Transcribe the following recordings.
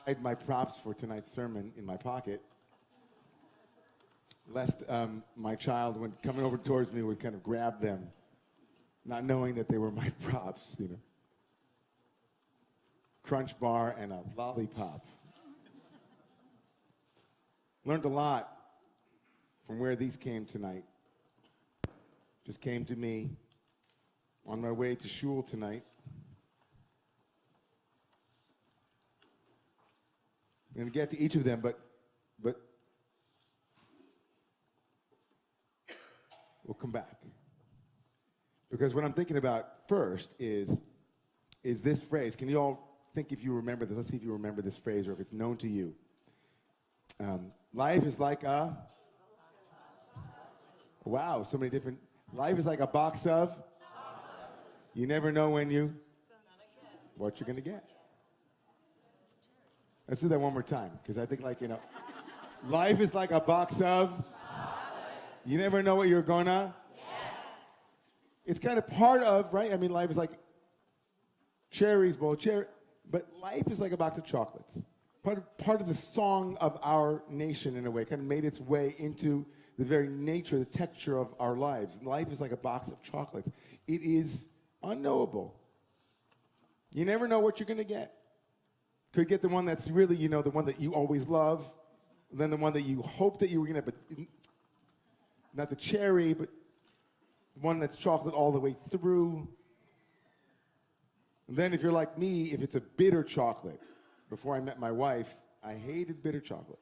hide my props for tonight's sermon in my pocket, lest my child, when coming over towards me, would kind of grab them, not knowing that they were my props, you know. Crunch bar and a lollipop. Learned a lot from where these came tonight. Just came to me on my way to shul tonight. I'm going to get to each of them, but we'll come back. Because what I'm thinking about first is this phrase. Can you all think if you remember this? Let's see if you remember this phrase or if it's known to you. Life is like a... Wow, so many different... Life is like a box of... You never know what you're going to get. Let's do that one more time, because I think, like, you know, life is like a box of... You never know what you're gonna... It's kind of part of, right? I mean, life is like cherries, but life is like a box of chocolates. Part of the song of our nation, in a way, kind of made its way into the very nature, the texture of our lives. Life is like a box of chocolates. It is unknowable. You never know what you're going to get. Could get the one that's really, you know, the one that you always love, then the one that you hope that you were going to, but not the cherry, but one that's chocolate all the way through. And then if you're like me, if it's a bitter chocolate, before I met my wife, I hated bitter chocolate.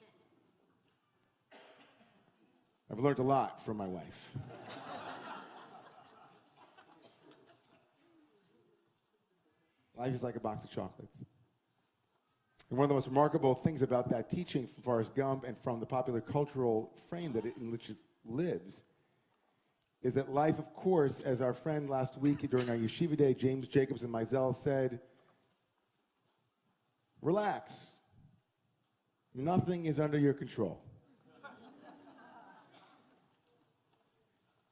I've learned a lot from my wife. Life is like a box of chocolates. And one of the most remarkable things about that teaching from Forrest Gump and from the popular cultural frame in which it lives is that life, of course, as our friend last week during our yeshiva day, James Jacobs and Mizell said, relax. Nothing is under your control.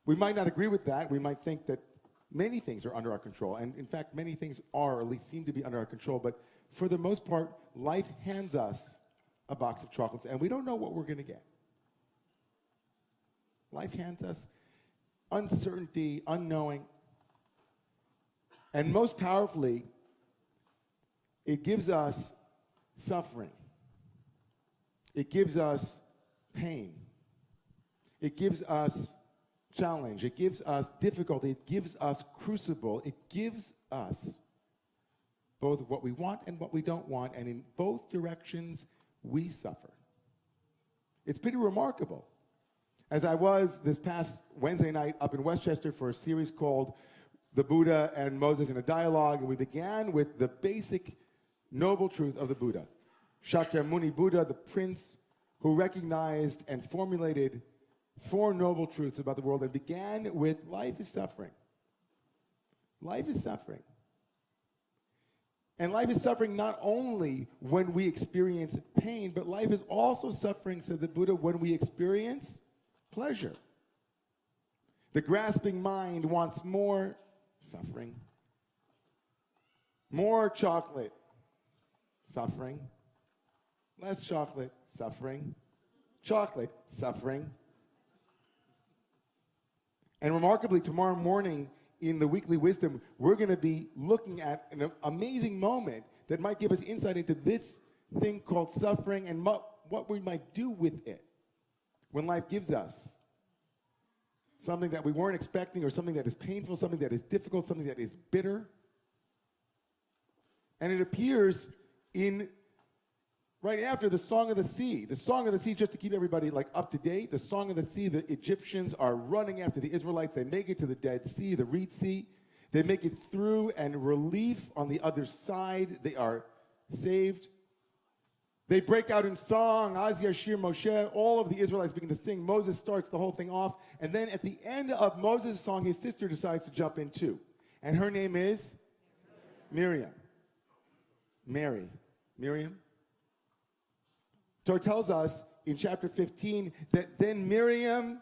We might not agree with that. We might think that many things are under our control. And in fact, many things are, or at least seem to be under our control. But for the most part, life hands us a box of chocolates, and we don't know what we're going to get. Life hands us uncertainty, unknowing. And most powerfully, it gives us suffering. It gives us pain. It gives us challenge. It gives us difficulty. It gives us crucible. It gives us both what we want and what we don't want, and in both directions, we suffer. It's pretty remarkable. As I was this past Wednesday night up in Westchester for a series called The Buddha and Moses in a Dialogue, and we began with the basic noble truth of the Buddha. Shakyamuni Buddha, the prince who recognized and formulated 4 noble truths about the world, and began with life is suffering. Life is suffering. And life is suffering not only when we experience pain, but life is also suffering, said the Buddha, when we experience pleasure. The grasping mind wants more suffering. More chocolate, suffering. Less chocolate, suffering. Chocolate, suffering. And remarkably, tomorrow morning in the Weekly Wisdom, we're going to be looking at an amazing moment that might give us insight into this thing called suffering and what we might do with it when life gives us something that we weren't expecting, or something that is painful, something that is difficult, something that is bitter. And it appears in right after the Song of the Sea. The Song of the Sea, just to keep everybody like up to date, the Song of the Sea, the Egyptians are running after the Israelites. They make it to the Dead Sea, the Reed Sea. They make it through, and relief on the other side. They are saved. They break out in song, Az Yashir Moshe. All of the Israelites begin to sing. Moses starts the whole thing off. And then at the end of Moses' song, his sister decides to jump in too. And her name is Miriam. Mary. Miriam. Torah tells us in chapter 15 that then Miriam,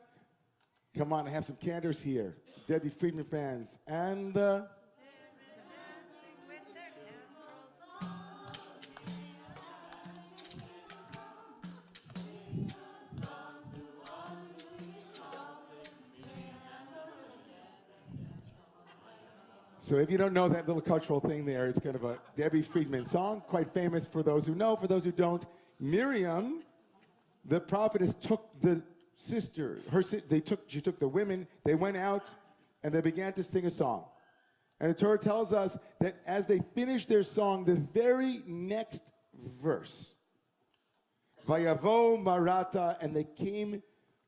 come on, I have some candors here. Debbie Friedman fans. And So if you don't know that little cultural thing there, it's kind of a Debbie Friedman song, quite famous for those who know. For those who don't, Miriam, the prophetess, took the sister, she took the women, they went out, and they began to sing a song. And the Torah tells us that as they finished their song, the very next verse, Vayavo Marata, and they came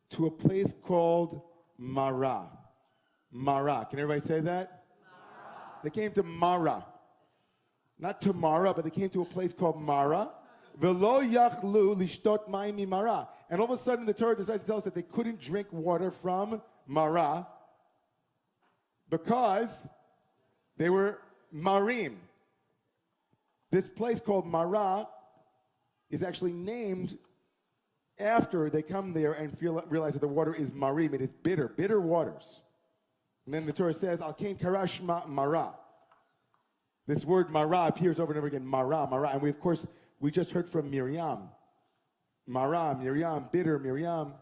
to a place called Mara. Mara. Can everybody say that? Mara. They came to Mara. Not to Mara, but they came to a place called Mara. Velo yachlu lishtot mayim mimara. And all of a sudden the Torah decides to tell us that they couldn't drink water from Mara because they were Marim. This place called Mara is actually named after they come there and realize that the water is Marim. It is bitter, bitter waters. And then the Torah says, Al-Kain Karashma Mara. This word Mara appears over and over again, Mara, Mara. And we just heard from Miriam. Mara, Miriam, bitter Miriam.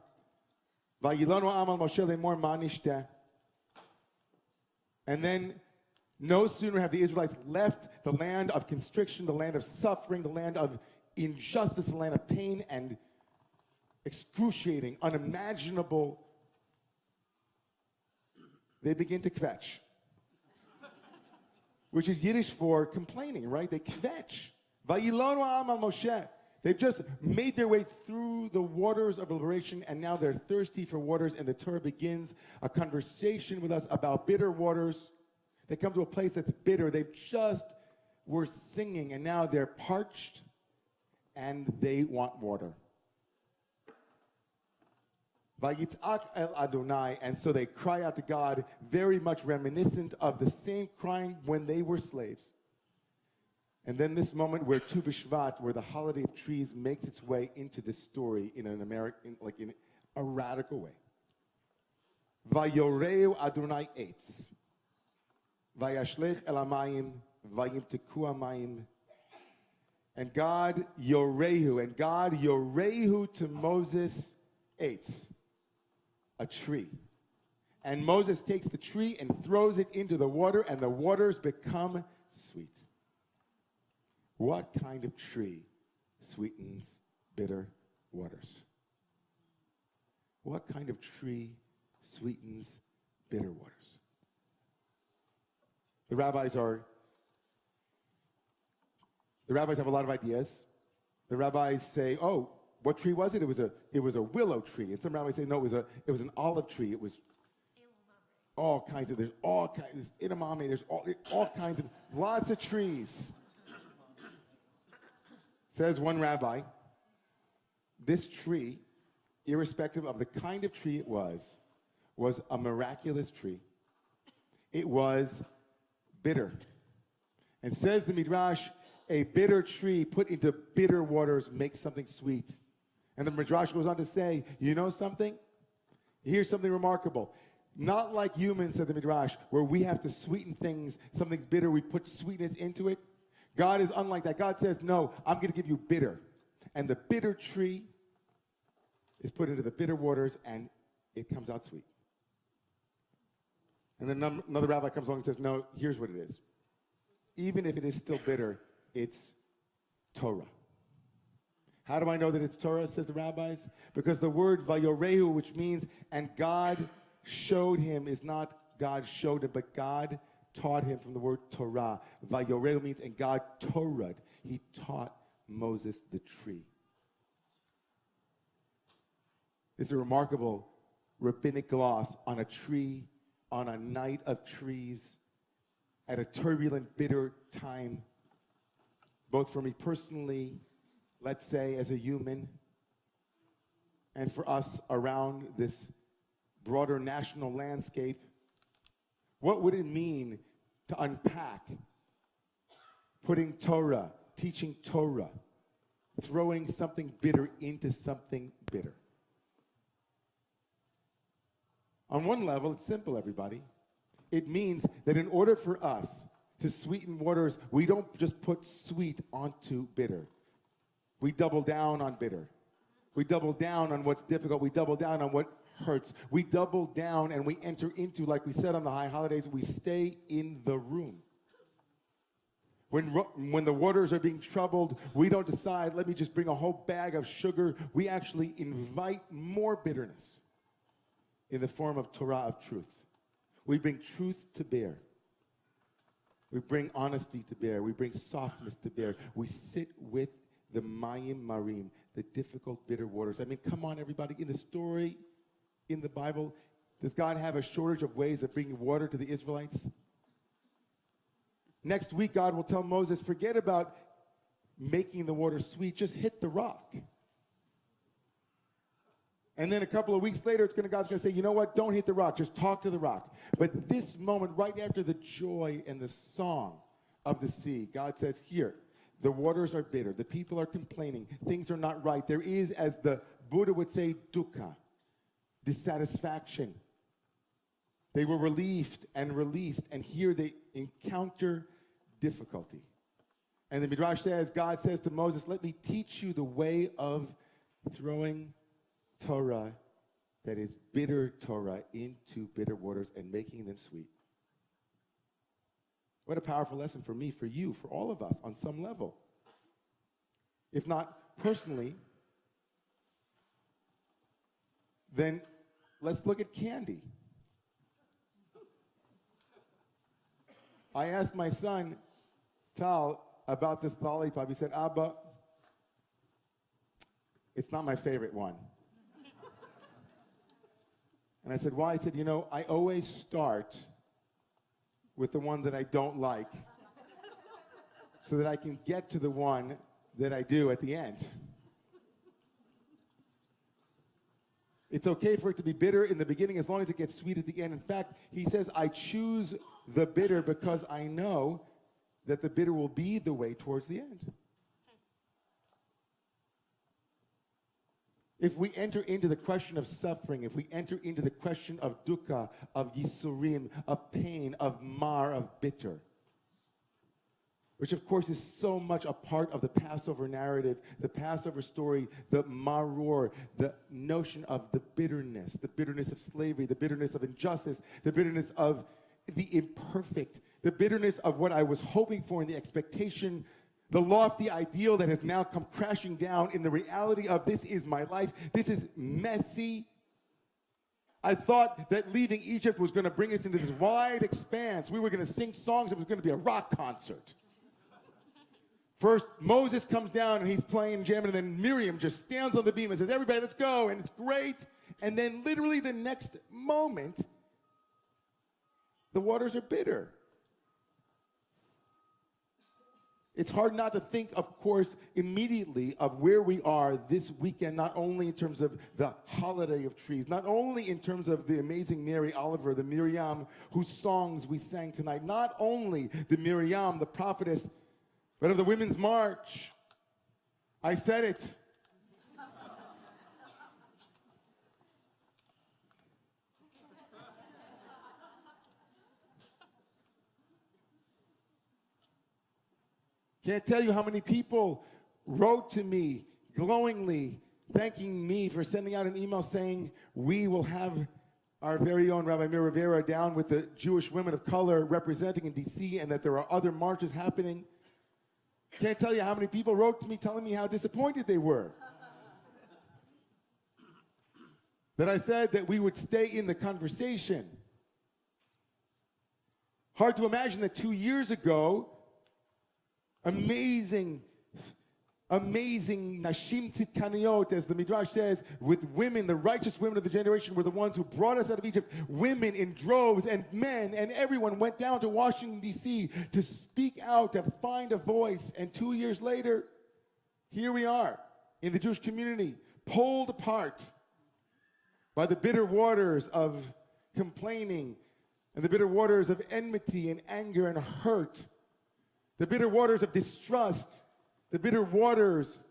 Vayilonu amal Moshe lemor ma nishteh. And then no sooner have the Israelites left the land of constriction, the land of suffering, the land of injustice, the land of pain and excruciating, unimaginable, they begin to kvetch, which is Yiddish for complaining, right? They kvetch. Vayilonu amal Moshe. They've just made their way through the waters of liberation, and now they're thirsty for waters, and the Torah begins a conversation with us about bitter waters. They come to a place that's bitter. They just were singing, and now they're parched, and they want water. Vayitzak el Adonai, and so they cry out to God, very much reminiscent of the same crying when they were slaves. And then this moment where Tu B'Shvat, where the holiday of trees makes its way into this story in in a radical way. Vayoreu Adonai eitz, vayashlech el hamayim, vayimteku hamayim. And God yorehu to Moses eitz, a tree. And Moses takes the tree and throws it into the water, and the waters become sweet. What kind of tree sweetens bitter waters? What kind of tree sweetens bitter waters? The rabbis have a lot of ideas. The rabbis say, "Oh, what tree was it? It was a willow tree." And some rabbis say, "No, it was an olive tree. It was all kinds of. There's edamame. There's all kinds of lots of trees." Says one rabbi, this tree, irrespective of the kind of tree it was a miraculous tree. It was bitter. And says the Midrash, a bitter tree put into bitter waters makes something sweet. And the Midrash goes on to say, you know something? Here's something remarkable. Not like humans, said the Midrash, where we have to sweeten things. Something's bitter, we put sweetness into it. God is unlike that. God says, no, I'm going to give you bitter. And the bitter tree is put into the bitter waters, and it comes out sweet. And then another rabbi comes along and says, no, here's what it is. Even if it is still bitter, it's Torah. How do I know that it's Torah, says the rabbis? Because the word vayorehu, which means, and God showed him, is not God showed him, but God taught him from the word Torah. Vayorehu means, and God Torah'd. He taught Moses the tree. It's a remarkable rabbinic gloss on a tree, on a night of trees, at a turbulent, bitter time, both for me personally, let's say, as a human, and for us around this broader national landscape. What would it mean to unpack putting Torah, teaching Torah, throwing something bitter into something bitter? On one level, it's simple, everybody. It means that in order for us to sweeten waters, we don't just put sweet onto bitter. We double down on bitter. We double down on what's difficult. We double down on what hurts. We double down and we enter into, like we said on the high holidays, we stay in the room. When the waters are being troubled, we don't decide, let me just bring a whole bag of sugar. We actually invite more bitterness in the form of Torah of truth. We bring truth to bear. We bring honesty to bear. We bring softness to bear. We sit with the Mayim Marim, the difficult, bitter waters. I mean, come on, everybody. In the story in the Bible, does God have a shortage of ways of bringing water to the Israelites? Next week, God will tell Moses, forget about making the water sweet. Just hit the rock. And then a couple of weeks later, God's going to say, you know what? Don't hit the rock. Just talk to the rock. But this moment, right after the joy and the song of the sea, God says, here, the waters are bitter. The people are complaining. Things are not right. There is, as the Buddha would say, dukkha, dissatisfaction. They were relieved and released, and here they encounter difficulty. And the Midrash says, God says to Moses, let me teach you the way of throwing Torah, that is bitter Torah, into bitter waters and making them sweet. What a powerful lesson for me, for you, for all of us on some level. If not personally, then let's look at candy. I asked my son, Tal, about this lollipop. He said, Abba, it's not my favorite one. And I said, why? He said, you know, I always start with the one that I don't like so that I can get to the one that I do at the end. It's okay for it to be bitter in the beginning as long as it gets sweet at the end. In fact, he says, I choose the bitter because I know that the bitter will be the way towards the end. If we enter into the question of suffering, if we enter into the question of dukkha, of yisurim, of pain, of mar, of bitter, which of course is so much a part of the Passover narrative, the Passover story, the maror, the notion of the bitterness of slavery, the bitterness of injustice, the bitterness of the imperfect, the bitterness of what I was hoping for and the expectation, the lofty ideal that has now come crashing down in the reality of this is my life, this is messy. I thought that leaving Egypt was going to bring us into this wide expanse. We were going to sing songs, it was going to be a rock concert. First, Moses comes down and he's playing, jamming, and then Miriam just stands on the beam and says, everybody, let's go, and it's great. And then literally the next moment, the waters are bitter. It's hard not to think, of course, immediately of where we are this weekend, not only in terms of the holiday of trees, not only in terms of the amazing Mary Oliver, the Miriam, whose songs we sang tonight, not only the Miriam, the prophetess, but of the Women's March. I said it. Can't tell you how many people wrote to me glowingly, thanking me for sending out an email saying we will have our very own Rabbi Mir Rivera down with the Jewish women of color representing in D.C. and that there are other marches happening. Can't tell you how many people wrote to me telling me how disappointed they were. That I said that we would stay in the conversation. Hard to imagine that 2 years ago, amazing Nashim Tzidkaniot, as the Midrash says, with women, the righteous women of the generation were the ones who brought us out of Egypt. Women in droves and men and everyone went down to Washington, D.C. to speak out, to find a voice. And 2 years later, here we are in the Jewish community, pulled apart by the bitter waters of complaining and the bitter waters of enmity and anger and hurt, the bitter waters of distrust, the bitter waters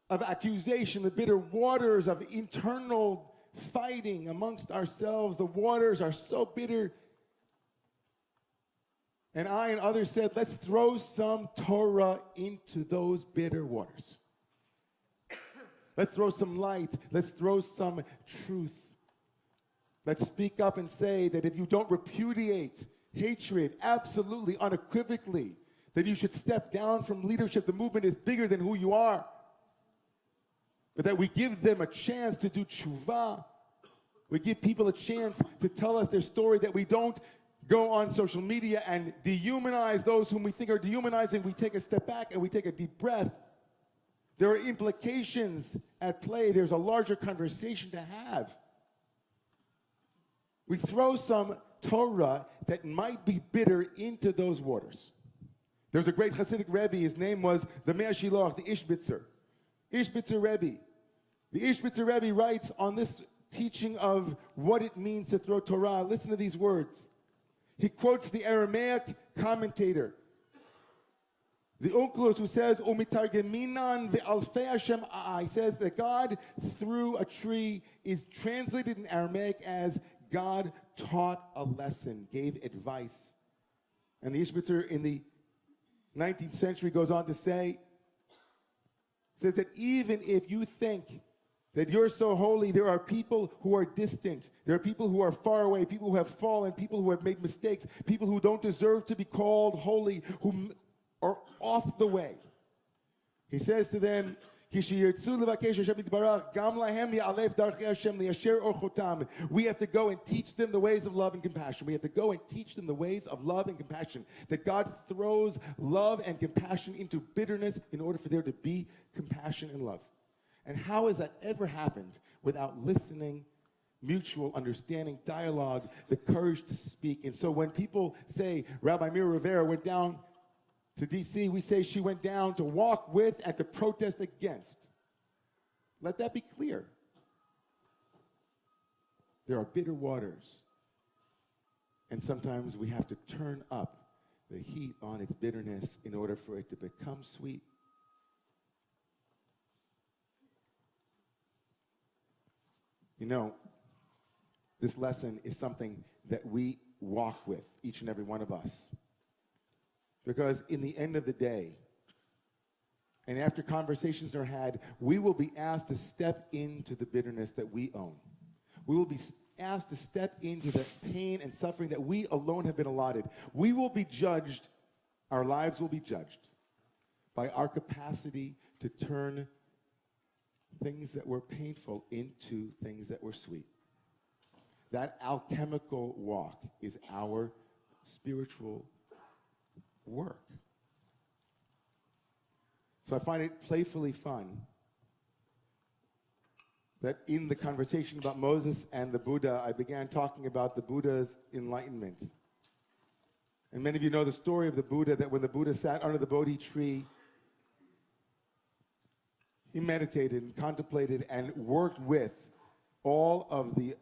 of accusation, the bitter waters of internal fighting amongst ourselves. The waters are so bitter. And I and others said, let's throw some Torah into those bitter waters. Let's throw some light. Let's throw some truth. Let's speak up and say that if you don't repudiate hatred absolutely, unequivocally, then you should step down from leadership. The movement is bigger than who you are. But that we give them a chance to do tshuva. We give people a chance to tell us their story, that we don't go on social media and dehumanize those whom we think are dehumanizing. We take a step back and we take a deep breath. There are implications at play. There's a larger conversation to have. We throw some Torah that might be bitter into those waters. There's a great Hasidic Rebbe. His name was the Meir Shiloach, the Ishbitzer. Ishbitzer Rebbe. The Ishbitzer Rebbe writes on this teaching of what it means to throw Torah. Listen to these words. He quotes the Aramaic commentator, the Onkelos, who says, "Umitargeminan ve'alfei Hashem a'a." He says that God through a tree is translated in Aramaic as God taught a lesson, gave advice. And the Ishbitzer in the 19th century goes on to say, says that even if you think that you're so holy, there are people who are distant. There are people who are far away, people who have fallen, people who have made mistakes, people who don't deserve to be called holy, who are off the way. He says to them, we have to go and teach them the ways of love and compassion. We have to go and teach them the ways of love and compassion. That God throws love and compassion into bitterness in order for there to be compassion and love. And how has that ever happened without listening, mutual understanding, dialogue, the courage to speak? And so when people say Rabbi Mira Rivera went down to D.C., we say she went down to walk with and to protest against. Let that be clear. There are bitter waters. And sometimes we have to turn up the heat on its bitterness in order for it to become sweet. You know, this lesson is something that we walk with, each and every one of us. Because in the end of the day, and after conversations are had, we will be asked to step into the bitterness that we own. We will be asked to step into the pain and suffering that we alone have been allotted. We will be judged, our lives will be judged by our capacity to turn things that were painful into things that were sweet. That alchemical walk is our spiritual work. So I find it playfully fun that in the conversation about Moses and the Buddha, I began talking about the Buddha's enlightenment. And many of you know the story of the Buddha, that when the Buddha sat under the Bodhi tree, he meditated and contemplated and worked with all of the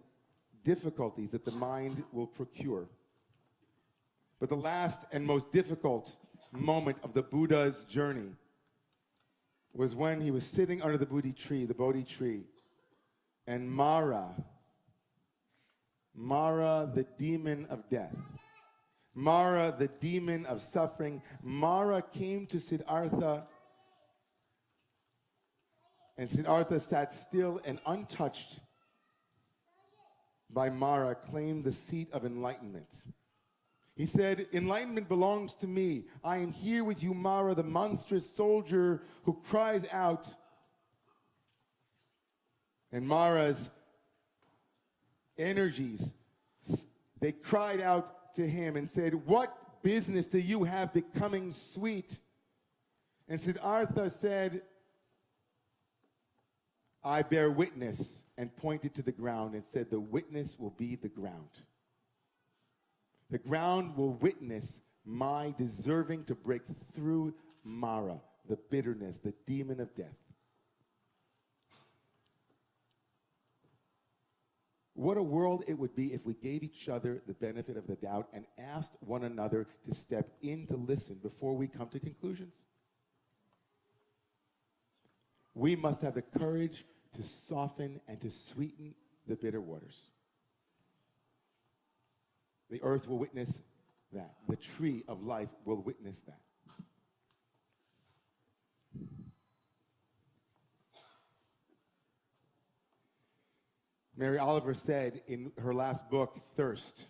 difficulties that the mind will procure. But the last and most difficult moment of the Buddha's journey was when he was sitting under the Bodhi tree, and Mara, the demon of death, Mara, the demon of suffering, Mara came to Siddhartha, and Siddhartha sat still and untouched by Mara, claimed the seat of enlightenment. He said, "Enlightenment belongs to me. I am here with you, Mara, the monstrous soldier who cries out." And Mara's energies, they cried out to him and said, "What business do you have becoming sweet?" And Siddhartha said, "I bear witness," and pointed to the ground and said, "The witness will be the ground. The ground will witness my deserving to break through Mara, the bitterness, the demon of death." What a world it would be if we gave each other the benefit of the doubt and asked one another to step in to listen before we come to conclusions. We must have the courage to soften and to sweeten the bitter waters. The earth will witness that. The tree of life will witness that. Mary Oliver said in her last book, Thirst.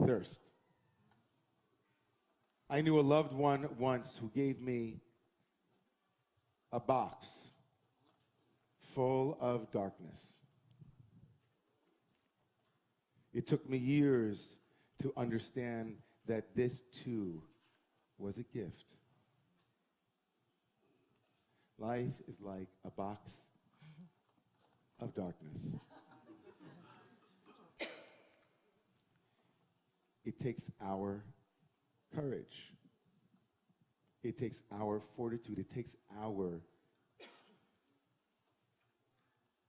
Thirst. I knew a loved one once who gave me a box full of darkness. It took me years to understand that this too was a gift. Life is like a box of darkness. It takes our courage. It takes our fortitude. It takes our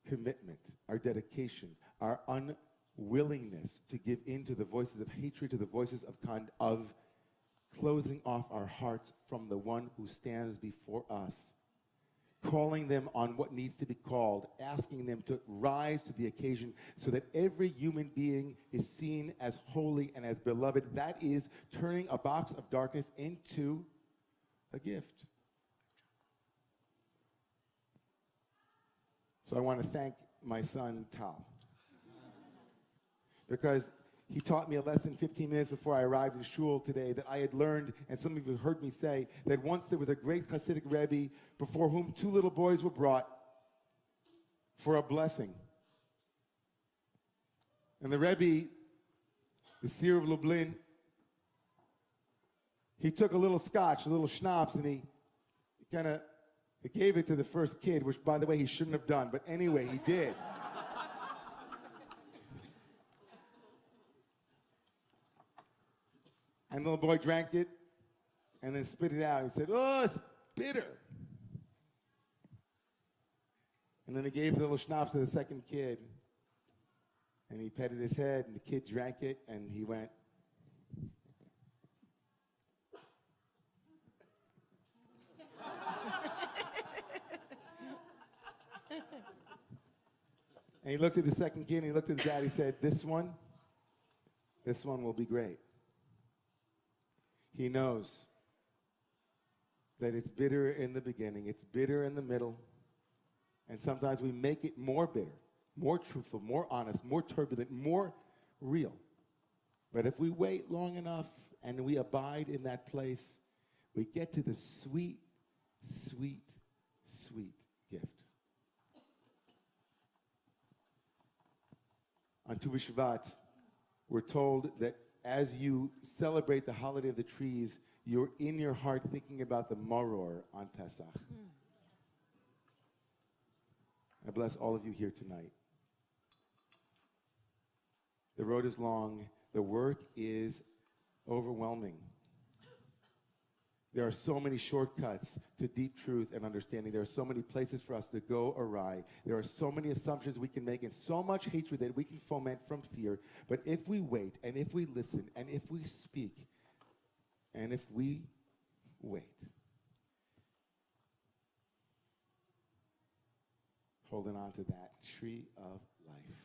commitment, our dedication, our unwillingness to give in to the voices of hatred, to the voices of closing off our hearts from the one who stands before us, calling them on what needs to be called, asking them to rise to the occasion so that every human being is seen as holy and as beloved. That is turning a box of darkness into a gift. So I want to thank my son, Tal, because he taught me a lesson 15 minutes before I arrived in shul today that I had learned, and some of you heard me say, that once there was a great Hasidic Rebbe before whom two little boys were brought for a blessing. And the Rebbe, the seer of Lublin, he took a little scotch, a little schnapps, and he kind of gave it to the first kid, which, by the way, he shouldn't have done. But anyway, he did. And the little boy drank it and then spit it out. He said, "Oh, it's bitter." And then he gave the little schnapps to the second kid. And he petted his head, and the kid drank it, and he went, and he looked at the second kid, and he looked at the dad. He said, this one will be great. He knows that it's bitter in the beginning, it's bitter in the middle, and sometimes we make it more bitter, more truthful, more honest, more turbulent, more real. But if we wait long enough and we abide in that place, we get to the sweet, sweet, sweet gift. On Tu B'Shvat, we're told that as you celebrate the holiday of the trees, you're in your heart thinking about the maror on Pesach. I bless all of you here tonight. The road is long. The work is overwhelming. There are so many shortcuts to deep truth and understanding. There are so many places for us to go awry. There are so many assumptions we can make and so much hatred that we can foment from fear. But if we wait, and if we listen, and if we speak, and if we wait, holding on to that tree of life,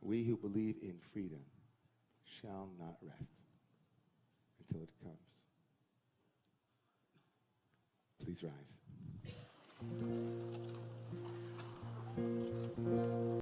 we who believe in freedom shall not rest until it comes. Please rise.